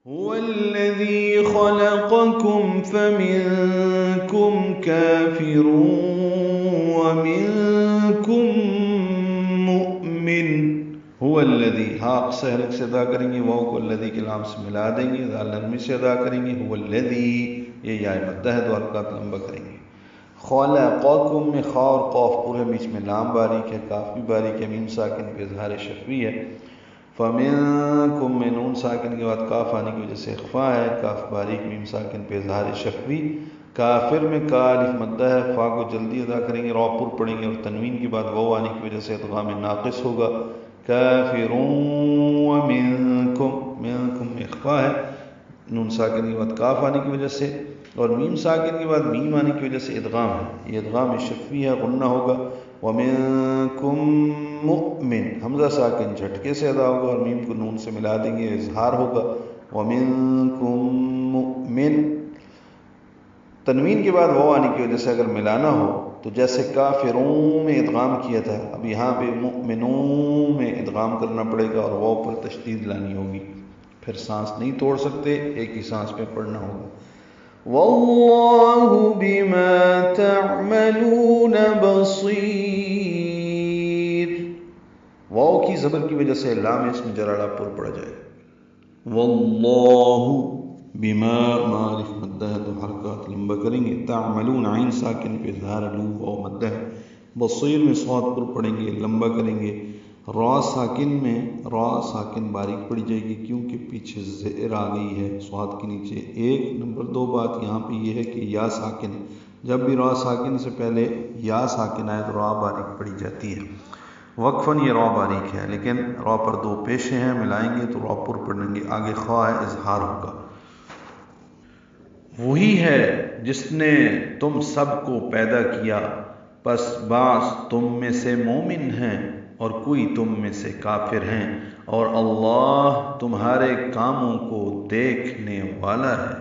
هو الذي خلقكم فمنكم كافر ومنكم مؤمن. هو الذي حق سے الگ سے ادا کریں گے، واو کو الذی کے لام سے ملا دیں گے، ذال نرمی سے ادا کریں گے. هو الذی یہ یا مدہ ہے، دو حرکات لمبا کریں گے. خلقکم میں خا اور قاف پورے بیچ میں لام باریک ہے، کاف بھی باریک ہے، میم ساکن پہ اظہار شفوی ہے. فمنکم میں نون ساکن کے بعد کاف آنے کی وجہ سے اخفا ہے، کاف باریک میم ساکن پہ اظہار شفوی. کافر میں کا الف مدہ ہے، فا کو جلدی ادا کریں گے، را پر پڑھیں گے اور تنوین کے بعد واو آنے کی وجہ سے ادغام ناقص ہوگا. کافرون ومنکم، منکم میں اخفا ہے، نون ساکن کے بعد کاف آنے کی وجہ سے اور میم ساکن کے بعد میم آنے کی وجہ سے ادغام ہے، یہ ادغام شفوی ہے، غنہ ہوگا. ومنکم مؤمن، حمزہ ساکن جھٹکے سے ادا ہوگا اور میم کو نون سے ملا دیں گے، اظہار ہوگا. ومنکم مؤمن، تنوین کے بعد واو آنے کی وجہ سے اگر ملانا ہو تو جیسے کافرون میں ادغام کیا تھا، اب یہاں پہ مؤمنون میں ادغام کرنا پڑے گا اور واو پر تشدید لانی ہوگی، پھر سانس نہیں توڑ سکتے، ایک ہی سانس پہ پڑھنا ہوگا. واللہ بما تعملون بصیر، واو کی زبر کی وجہ سے لام اس میں جراڑا پر پڑ جائے. واللہ بما معرف مدہ ہے، دو حرکات لمبا کریں گے. تعملون عین ساکن پہ اظہار لو واو مدہ ہے. بصیر میں صاد پر پڑھیں گے، لمبا کریں گے. را ساکن میں را ساکن باریک پڑی جائے گی کیونکہ پیچھے زیر آ گئی ہے صاد کے نیچے. ایک نمبر دو بات یہاں پہ یہ ہے کہ یا ساکن، جب بھی را ساکن سے پہلے یا ساکن آئے تو را باریک پڑی جاتی ہے. وقفاً یہ را باریک ہے، لیکن را پر دو پیشے ہیں، ملائیں گے تو را پر پڑھیں گے، آگے خواہ ہے، اظہار ہوگا. وہی ہے جس نے تم سب کو پیدا کیا، پس بعض تم میں سے مومن ہیں اور کوئی تم میں سے کافر ہیں، اور اللہ تمہارے کاموں کو دیکھنے والا ہے.